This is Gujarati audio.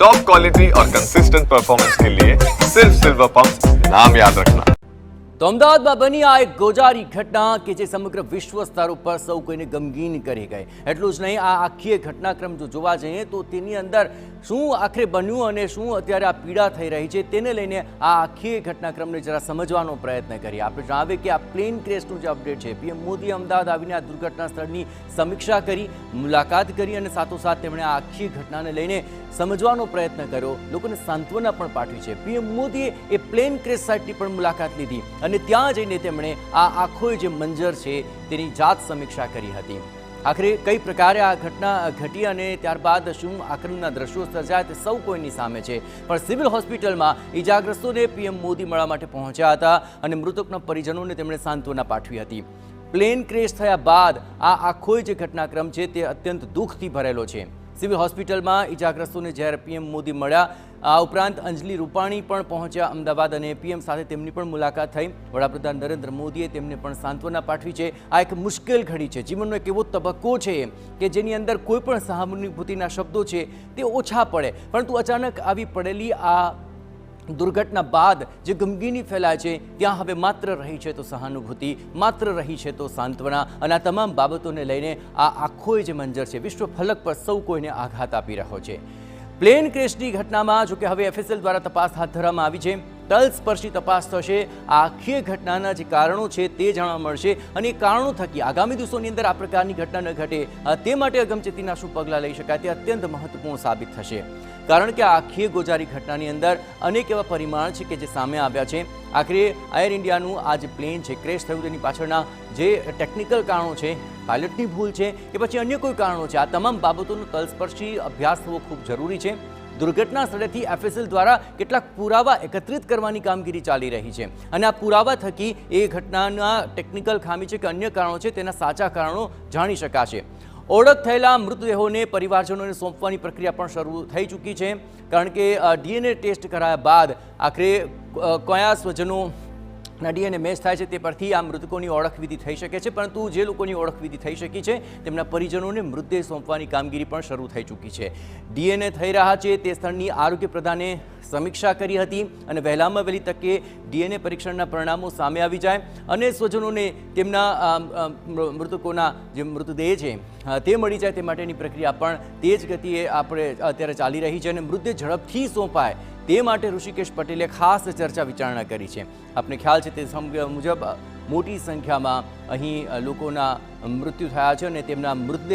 टॉप क्वालिटी और कंसिस्टेंट परफॉर्मेंस के लिए सिर्फ सिल्वर पंप नाम याद रखना। તો અમદાવાદમાં બની આ એક ગોજારી ઘટના કે જે સમગ્ર વિશ્વ સ્તર ઉપર સૌ કોઈને ગમગીન કરી ગઈ। એટલું જ નહીં, આ આખી ઘટનાક્રમ જો જોવા જઈએ તો તેની અંદર શું આખરે બન્યું અને શું અત્યારે આ પીડા થઈ રહી છે તેને લઈને આ આખી ઘટનાક્રમને જરા સમજવાનો પ્રયત્ન કરીએ। આપણે જણાવીએ કે આ પ્લેન ક્રેશનું જે અપડેટ છે, પીએમ મોદી અમદાવાદ આવીને આ દુર્ઘટના સ્થળની સમીક્ષા કરી, મુલાકાત કરી અને સાથોસાથ તેમણે આ આખી ઘટનાને લઈને સમજવાનો પ્રયત્ન કર્યો, લોકોને સાંત્વના પણ પાઠવી છે। પીએમ મોદીએ એ પ્લેન ક્રેશ સાઇટની પણ મુલાકાત લીધી અને ત્યાં જઈને તેમણે આ આખો જે મંજર છે તેની જાત સમીક્ષા કરી હતી। આખરે કઈ પ્રકારે આ ઘટના ઘટી અને ત્યારબાદ શું આક્રમણના દ્રશ્યો સર્જાયા તે સૌ કોઈની સામે છે। પણ સિવિલ હોસ્પિટલમાં ઇજાગ્રસ્તોને પીએમ મોદી મળવા માટે પહોંચ્યા હતા અને મૃતકના પરિજનોને તેમણે સાંત્વના પાઠવી હતી। પ્લેન ક્રેશ થયા બાદ આ આખો જે ઘટનાક્રમ છે તે અત્યંત દુઃખથી ભરેલો છે। સિવિલ હોસ્પિટલમાં ઇજાગ્રસ્તોને જ્યારે પીએમ મોદી મળ્યા, આ ઉપરાંત અંજલિ રૂપાણી પણ પહોંચ્યા અમદાવાદ અને પીએમ સાથે તેમની પણ મુલાકાત થઈ। વડાપ્રધાન નરેન્દ્ર મોદીએ તેમને પણ સાંત્વના પાઠવી છે। આ એક મુશ્કેલ ઘડી છે, જીવનનો એક એવો તબક્કો છે કે જેની અંદર કોઈ પણ સહાનુભૂતિના શબ્દો છે તે ઓછા પડે, પરંતુ અચાનક આવી પડેલી આ દુર્ઘટના બાદ જે ગમગીની ફેલાય છે ત્યાં હવે માત્ર રહી છે તો સહાનુભૂતિ, માત્ર રહી છે તો સાંત્વના અને આ તમામ બાબતોને લઈને આ આખો જે મંજર છે વિશ્વ ફલક પર સૌ કોઈને આઘાત આપી રહ્યો છે। પ્લેન ક્રેશની ઘટનામાં જોકે હવે એફએસએલ દ્વારા તપાસ હાથ ધરવામાં આવી છે, તલસ્પર્શી તપાસ થશે, આખી ઘટનાના જે કારણો છે તે જાણવા મળશે અને એ કારણો થકી આગામી દિવસોની અંદર આ પ્રકારની ઘટના ન ઘટે તે માટે અગમચેતીના શું પગલાં લઈ શકાય તે અત્યંત મહત્વપૂર્ણ સાબિત થશે। કારણ કે આ આખી ગોજારી ઘટનાની અંદર અનેક એવા પરિમાણ છે કે જે સામે આવ્યા છે। આખરે એર ઇન્ડિયાનું આ જે પ્લેન છે ક્રેશ થયું તેની પાછળના જે ટેકનિકલ કારણો છે, પાયલટની ભૂલ છે કે પછી અન્ય કોઈ કારણો છે, આ તમામ બાબતોનો તલસ્પર્શી અભ્યાસ થવો ખૂબ જરૂરી છે। દુર્ઘટના સ્થળેથી એફએસએલ દ્વારા કેટલાક પુરાવા એકત્રિત કરવાની કામગીરી ચાલી રહી છે અને આ પુરાવા થકી એ ઘટનાના ટેકનિકલ ખામી છે કે અન્ય કારણો છે તેના સાચા કારણો જાણી શકાશે। ઓળખ થયેલા મૃતદેહોને પરિવારજનોને સોંપવાની પ્રક્રિયા પણ શરૂ થઈ ચૂકી છે, કારણ કે ડીએનએ ટેસ્ટ કરાયા બાદ આખરે કયા સ્વજનોના ડીએનએ મેચ થાય છે તે પરથી આ મૃતકોની ઓળખ વિધિ થઈ શકે છે। પરંતુ જે લોકોની ઓળખ વિધિ થઈ શકી છે તેમના પરિજનોને મૃતદેહ સોંપવાની કામગીરી પણ શરૂ થઈ ચૂકી છે। ડીએનએ થઈ રહ્યા છે તે સ્થળની આરોગ્ય પ્રધાને સમીક્ષા કરી હતી અને વહેલામાં વહેલી તકે ડીએનએ પરીક્ષણના પરિણામો સામે આવી જાય અને સ્વજનોને તેમના મૃતકોના જે મૃતદેહ છે તે મળી જાય તે માટેની પ્રક્રિયા પણ તેજ ગતિએ આપણે અત્યારે ચાલી રહી છે અને મૃતદેહ ઝડપથી સોંપાય તે માટે ઋષિકેશ પટેલે ખાસ ચર્ચા વિચારણા કરી છે। આપને ખ્યાલ છે તે મુજબ મોટી સંખ્યામાં અહીં લોકોના મૃત્યુ થયા છે અને તેમના મૃતદેહ